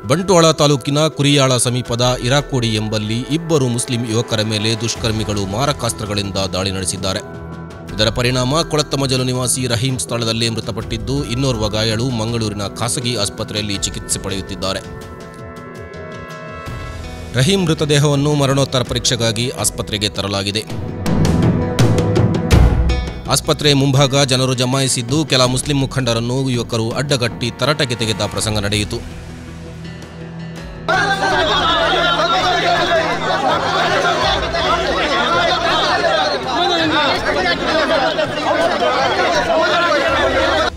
ಬಂಟ್ವಾಳ ತಾಲೂಕಿನ ಕುರಿಯಾಳ ಸಮೀಪದ ಇರಾಕೋಡಿ ಎಂಬಲ್ಲಿ ಇಬ್ಬರು ಮುಸ್ಲಿಂ ಯುವಕರ ಮೇಲೆ ದುಷ್ಕರ್ಮಿಗಳು ಮಾರಕಾಸ್ತ್ರಗಳಿಂದ ದಾಳಿ ನಡೆಸಿದ್ದಾರೆ. ಇದರ ಪರಿಣಾಮ ಕೊಳತ್ತಮಜಲು ನಿವಾಸಿ ರಹೀಂ ಸ್ಥಳದಲ್ಲೇ ಮೃತಪಟ್ಟಿದ್ದು, ಇನ್ನೋರ್ವ ಗಾಯಾಳು ಮಂಗಳೂರಿನ ಖಾಸಗಿ ಆಸ್ಪತ್ರೆಯಲ್ಲಿ ಚಿಕಿತ್ಸೆ ಪಡೆಯುತ್ತಿದ್ದಾರೆ. ರಹೀಂ ಮೃತದೇಹವನ್ನು ಮರಣೋತ್ತರ ಪರೀಕ್ಷೆಗಾಗಿ ಆಸ್ಪತ್ರೆಗೆ ತರಲಾಗಿದೆ. ಆಸ್ಪತ್ರೆ ಮುಂಭಾಗ ಜನರು ಜಮಾಯಿಸಿದ್ದು, ಕೆಲ ಮುಸ್ಲಿಂ ಮುಖಂಡರನ್ನು ಯುವಕರು ಅಡ್ಡಗಟ್ಟಿ ತರಾಟೆಗೆ ತೆಗೆದ ಪ್ರಸಂಗ ನಡೆಯಿತು.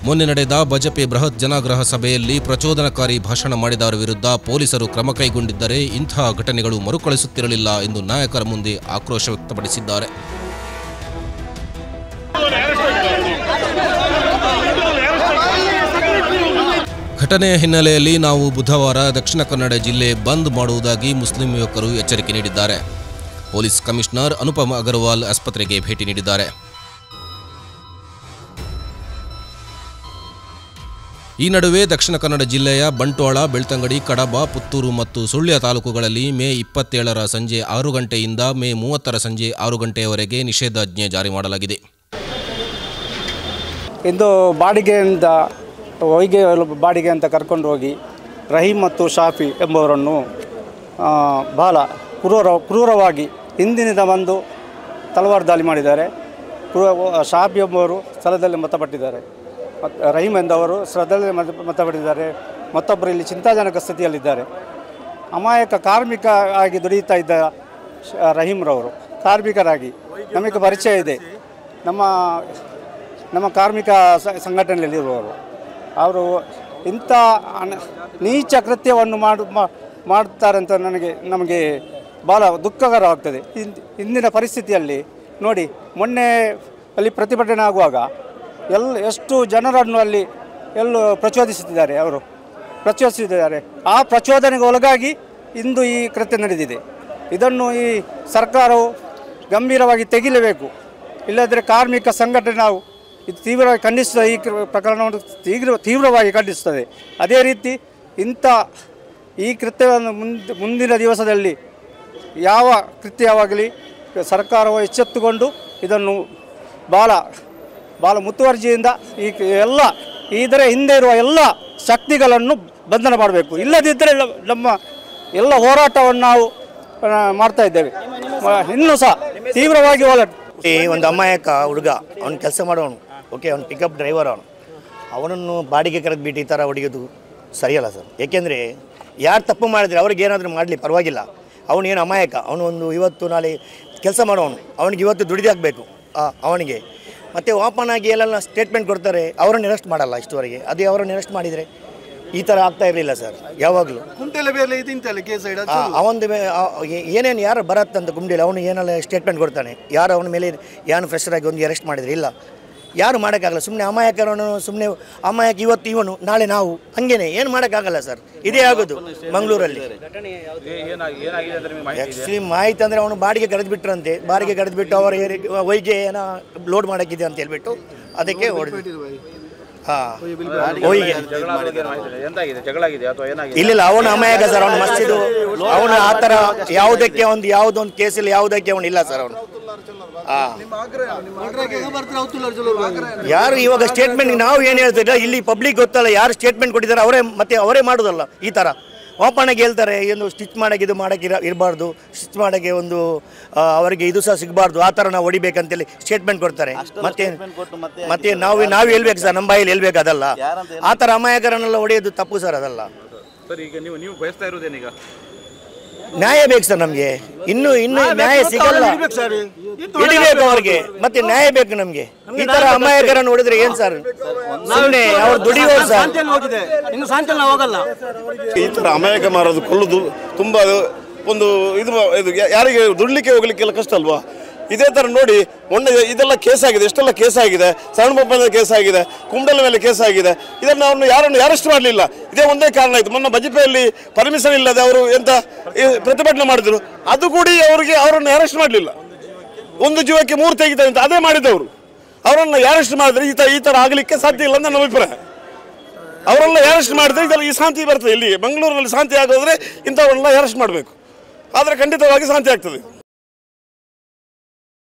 ಮೊನ್ನೆ ನಡೆದ ಬಜಪೆ ಬೃಹತ್ ಜನಾಗ್ರಹ ಸಭೆಯಲ್ಲಿ ಪ್ರಚೋದನಕಾರಿ ಭಾಷಣ ಮಾಡಿದವರ ವಿರುದ್ಧ ಪೊಲೀಸರು ಕ್ರಮ ಕೈಗೊಂಡಿದ್ದರೆ ಇಂತಹ ಘಟನೆಗಳು ಮರುಕಳಿಸುತ್ತಿರಲಿಲ್ಲ ಎಂದು ನಾಯಕರ ಮುಂದೆ ಆಕ್ರೋಶ ವ್ಯಕ್ತಪಡಿಸಿದ್ದಾರೆ. ಘಟನೆಯ ಹಿನ್ನೆಲೆಯಲ್ಲಿ ನಾವು ಬುಧವಾರ ದಕ್ಷಿಣ ಕನ್ನಡ ಜಿಲ್ಲೆ ಬಂದ್ ಮಾಡುವುದಾಗಿ ಮುಸ್ಲಿಂ ಯುವಕರು ಎಚ್ಚರಿಕೆ ನೀಡಿದ್ದಾರೆ. ಪೊಲೀಸ್ ಕಮಿಷನರ್ ಅನುಪಮ್ ಅಗರ್ವಾಲ್ ಆಸ್ಪತ್ರೆಗೆ ಭೇಟಿ ನೀಡಿದ್ದಾರೆ. ಈ ನಡುವೆ ದಕ್ಷಿಣ ಕನ್ನಡ ಜಿಲ್ಲೆಯ ಬಂಟ್ವಾಳ, ಬೆಳ್ತಂಗಡಿ, ಕಡಬ, ಪುತ್ತೂರು ಮತ್ತು ಸುಳ್ಯ ತಾಲೂಕುಗಳಲ್ಲಿ ಮೇ 27ರ ಸಂಜೆ 6 ಗಂಟೆಯಿಂದ ಮೇ 30ರ ಸಂಜೆ 6 ಗಂಟೆಯವರೆಗೆ ನಿಷೇಧಾಜ್ಞೆ ಜಾರಿ ಮಾಡಲಾಗಿದೆ. ಇಂದು ಬಾಡಿಗೆ ಅಂತ ಕರ್ಕೊಂಡು ಹೋಗಿ ರಹೀಂ ಮತ್ತು ಶಾಫಿ ಎಂಬುವರನ್ನು ಬಹಳ ಕ್ರೂರವಾಗಿ ಹಿಂದಿನಿಂದ ಬಂದು ತಲವಾರು ದಾಳಿ ಮಾಡಿದ್ದಾರೆ. ಶಾಫಿ ಎಂಬುವರು ಸ್ಥಳದಲ್ಲಿ ಮೃತಪಟ್ಟಿದ್ದಾರೆ. ರಹೀಂ ಎಂದವರು ಸ್ಥಳದಲ್ಲಿ ಮೃತಪಟ್ಟಿದ್ದಾರೆ. ಮತ್ತೊಬ್ಬರು ಇಲ್ಲಿ ಚಿಂತಾಜನಕ ಸ್ಥಿತಿಯಲ್ಲಿದ್ದಾರೆ. ಅಮಾಯಕ ಕಾರ್ಮಿಕ ಆಗಿ ದುಡಿಯುತ್ತಾ ಇದ್ದ ರಹೀಂರವರು ಕಾರ್ಮಿಕರಾಗಿ ನಮಗೆ ಪರಿಚಯ ಇದೆ. ನಮ್ಮ ಕಾರ್ಮಿಕ ಸಂಘಟನೆಯಲ್ಲಿರುವವರು ಅವರು ಇಂಥ ನೀಚ ಕೃತ್ಯವನ್ನು ಮಾಡುತ್ತಾರೆ ಅಂತ ನಮಗೆ ಭಾಳ ದುಃಖಕರವಾಗ್ತದೆ. ಇಂದಿನ ಪರಿಸ್ಥಿತಿಯಲ್ಲಿ ನೋಡಿ, ಮೊನ್ನೆ ಅಲ್ಲಿ ಪ್ರತಿಭಟನೆ ಆಗುವಾಗ ಎಷ್ಟು ಜನರನ್ನು ಅಲ್ಲಿ ಪ್ರಚೋದಿಸುತ್ತಿದ್ದಾರೆ. ಆ ಪ್ರಚೋದನೆಗೆ ಒಳಗಾಗಿ ಇಂದು ಈ ಕೃತ್ಯ ನಡೆದಿದೆ. ಇದನ್ನು ಈ ಸರ್ಕಾರವು ಗಂಭೀರವಾಗಿ ತೆಗಿಲೇಬೇಕು. ಇಲ್ಲದ್ರೆ ಕಾರ್ಮಿಕ ಸಂಘಟನೆ ನಾವು ಇದು ತೀವ್ರವಾಗಿ ಖಂಡಿಸುತ್ತದೆ. ಈ ಪ್ರಕರಣವನ್ನು ತೀವ್ರವಾಗಿ ಖಂಡಿಸುತ್ತದೆ. ಅದೇ ರೀತಿ ಈ ಕೃತ್ಯವನ್ನು ಮುಂದಿನ ದಿವಸದಲ್ಲಿ ಯಾವ ಕೃತ್ಯವಾಗಲಿ ಸರ್ಕಾರವು ಎಚ್ಚೆತ್ತುಕೊಂಡು ಇದನ್ನು ಭಾಳ ಮುತುವರ್ಜಿಯಿಂದ ಇದರ ಹಿಂದೆ ಇರುವ ಎಲ್ಲ ಶಕ್ತಿಗಳನ್ನು ಬಂಧನ ಮಾಡಬೇಕು. ಇಲ್ಲದಿದ್ದರೆ ನಮ್ಮ ಎಲ್ಲ ಹೋರಾಟವನ್ನು ನಾವು ಮಾಡ್ತಾ ಇದ್ದೇವೆ. ಇನ್ನೂ ಸಹ ತೀವ್ರವಾಗಿ ಹೋರಾಟ. ಒಂದು ಅಮಾಯಕ ಹುಡುಗ, ಅವನು ಕೆಲಸ ಮಾಡೋನು, ಓಕೆ, ಅವನು ಪಿಕಪ್ ಡ್ರೈವರ್, ಅವನನ್ನು ಬಾಡಿಗೆ ಕರೆದುಬಿಟ್ಟು ಈ ಥರ ಹೊಡೆಯೋದು ಸರಿಯಲ್ಲ ಸರ್. ಏಕೆಂದರೆ ಯಾರು ತಪ್ಪು ಮಾಡಿದರೆ ಅವ್ರಿಗೆ ಏನಾದರೂ ಮಾಡಲಿ ಪರವಾಗಿಲ್ಲ. ಅವನೇನು ಅಮಾಯಕ, ಅವನು ಒಂದು ಇವತ್ತು ನಾಳೆ ಕೆಲಸ ಮಾಡೋನು, ಅವನಿಗೆ ಇವತ್ತು ದುಡಿದಾಗಬೇಕು ಅವನಿಗೆ. ಮತ್ತು ಓಪನ್ ಆಗಿ ಎಲ್ಲೆಲ್ಲ ಸ್ಟೇಟ್ಮೆಂಟ್ ಕೊಡ್ತಾರೆ, ಅವರನ್ನು ಅರೆಸ್ಟ್ ಮಾಡಲ್ಲ. ಇಷ್ಟುವರೆಗೆ ಅದೇ ಅವರನ್ನು ಅರೆಸ್ಟ್ ಮಾಡಿದರೆ ಈ ಥರ ಆಗ್ತಾ ಇರಲಿಲ್ಲ ಸರ್. ಯಾವಾಗಲೂ ಅವಂದು ಏನೇನು ಯಾರು ಬರತ್ತಂತ ಗುಂಡಿಲ್ಲ, ಅವನು ಏನೆಲ್ಲ ಸ್ಟೇಟ್ಮೆಂಟ್ ಕೊಡ್ತಾನೆ. ಯಾರು ಅವನ ಮೇಲೆ ಏನು ಫ್ರೆಶರ್ ಆಗಿ ಒಂದು ಅರೆಸ್ಟ್ ಮಾಡಿದರೆ ಇಲ್ಲ, ಯಾರು ಮಾಡೋಕ್ಕಾಗಲ್ಲ. ಸುಮ್ಮನೆ ಸುಮ್ಮನೆ ಅಮಾಯಕ ಇವತ್ತು ಇವನು ನಾಳೆ ನಾವು, ಹಂಗೇನೆ ಏನು ಮಾಡೋಕ್ಕಾಗಲ್ಲ ಸರ್. ಇದೇ ಆಗೋದು ಮಂಗಳೂರಲ್ಲಿ. ಆ್ಯಕ್ಚುಲಿ ಮಾಹಿತಿ ಅಂದರೆ ಅವನು ಬಾಡಿಗೆ ಕರೆದುಬಿಟ್ರಂತೆ. ಬಾಡಿಗೆ ಕರೆದುಬಿಟ್ಟು ಅವರ ವೈಗೆ ಏನೋ ಲೋಡ್ ಮಾಡೋಕ್ಕಿದೆ ಅಂತ ಹೇಳ್ಬಿಟ್ಟು ಅದಕ್ಕೆ ಹೊಡೆದು. ಇಲ್ಲ, ಅವನು ಅಮಾಯಕ ಸರ್. ಅವನು ಮಸ್ತಿದು, ಅವನು ಆ ಥರ ಯಾವುದೊಂದು ಕೇಸಲ್ಲಿ ಯಾವುದಕ್ಕೆ ಅವನು ಇಲ್ಲ ಸರ್. ಅವನು ಯಾರು ಇವಾಗ ಸ್ಟೇಟ್ಮೆಂಟ್ ನಾವು ಏನು ಹೇಳ್ತಿಲ್ಲ, ಇಲ್ಲಿ ಪಬ್ಲಿಕ್ ಗೊತ್ತಲ್ಲ ಯಾರು ಸ್ಟೇಟ್ಮೆಂಟ್ ಕೊಟ್ಟಿದ್ದಾರೆ ಅವರೇ ಮಾಡೋದಲ್ಲ. ಈ ಥರ ಓಪನ್ ಆಗಿ ಹೇಳ್ತಾರೆ, ಏನು ಸ್ಟಿಚ್ ಮಾಡೋಕ್ಕೆ ಇದು ಮಾಡೋಕ್ಕೆ ಇರಬಾರ್ದು, ಸ್ಟಿಚ್ ಮಾಡೋಕ್ಕೆ ಒಂದು ಅವರಿಗೆ ಇದು ಸಹ ಸಿಗಬಾರ್ದು, ಆ ಥರ ನಾವು ಹೊಡಿಬೇಕಂತೇಳಿ ಸ್ಟೇಟ್ಮೆಂಟ್ ಕೊಡ್ತಾರೆ. ಮತ್ತೆ ನಾವು ಹೇಳ್ಬೇಕು ಸರ್, ನಮ್ಮ ಬಾಯಲ್ಲಿ ಹೇಳ್ಬೇಕು. ಅದಲ್ಲ, ಆ ಥರ ಅಮಾಯಕರನ್ನೆಲ್ಲ ಹೊಡೆಯೋದು ತಪ್ಪು ಸರ್. ಅದಲ್ಲ ಸರ್. ಈಗ ನೀವು ಬಯಸ್ತಾ ಇರೋದೇನೀಗ ನ್ಯಾಯ ಬೇಕು ಸರ್. ನಮಗೆ ಇನ್ನೂ ನ್ಯಾಯ ಸಿಗಲ್ಲ, ಹಿಡಿಬೇಕು ಅವ್ರಿಗೆ. ಮತ್ತೆ ನ್ಯಾಯ ಬೇಕು ನಮಗೆ. ಈ ತರ ಅಮಾಯಕರನ್ನು ನೋಡಿದ್ರೆ ಏನ್ ಸರ್, ಸುಮ್ಮನೆ ಅವ್ರು ದುಡಿಯೋರು ಸರ್. ಈ ತರ ಅಮಾಯಕ ಮಾರೋದು, ಕೊಲ್ಲುದು ತುಂಬಾ ಒಂದು ಇದು ಯಾರಿಗೆ ದುಡ್ಲಿಕ್ಕೆ ಹೋಗ್ಲಿಕ್ಕೆಲ್ಲ ಕಷ್ಟ ಅಲ್ವಾ. ಇದೇ ಥರ ನೋಡಿ, ಮೊನ್ನೆ ಇದೆಲ್ಲ ಕೇಸ್ ಆಗಿದೆ, ಎಷ್ಟೆಲ್ಲ ಕೇಸ್ ಆಗಿದೆ. ಸಣ್ಣ ಪಪ್ಪನ ಕೇಸ್ ಆಗಿದೆ, ಕುಂಡಲ ಮೇಲೆ ಕೇಸ್ ಆಗಿದೆ. ಇದನ್ನು ಯಾರನ್ನು ಅರೆಸ್ಟ್ ಮಾಡಲಿಲ್ಲ. ಇದೇ ಒಂದೇ ಕಾರಣ ಆಯಿತು. ಮೊನ್ನೆ ಬಜಪೆಯಲ್ಲಿ ಪರ್ಮಿಷನ್ ಇಲ್ಲದೆ ಅವರು ಎಂತ ಪ್ರತಿಭಟನೆ ಮಾಡಿದ್ರು, ಅದು ಕೂಡ ಅವರನ್ನು ಅರೆಸ್ಟ್ ಮಾಡಲಿಲ್ಲ. ಒಂದು ಜೀವಕ್ಕೆ 3 ತೆಗಿತಾರೆ ಅಂತ ಅದೇ ಮಾಡಿದವರು. ಅವರನ್ನು ಅರೆಸ್ಟ್ ಮಾಡಿದ್ರೆ ಈ ಥರ ಆಗಲಿಕ್ಕೆ ಸಾಧ್ಯ ಇಲ್ಲ ಅಂತ ನನ್ನ ಅಭಿಪ್ರಾಯ. ಅವರೆಲ್ಲ ಅರೆಸ್ಟ್ ಮಾಡಿದ್ರೆ ಇದೆಲ್ಲ ಈ ಶಾಂತಿ ಬರ್ತದೆ. ಇಲ್ಲಿ ಮಂಗಳೂರಲ್ಲಿ ಶಾಂತಿ ಆಗೋದ್ರೆ ಇಂಥವನ್ನೆಲ್ಲ ಅರೆಸ್ಟ್ ಮಾಡಬೇಕು, ಆದರೆ ಖಂಡಿತವಾಗಿ ಶಾಂತಿ ಆಗ್ತದೆ.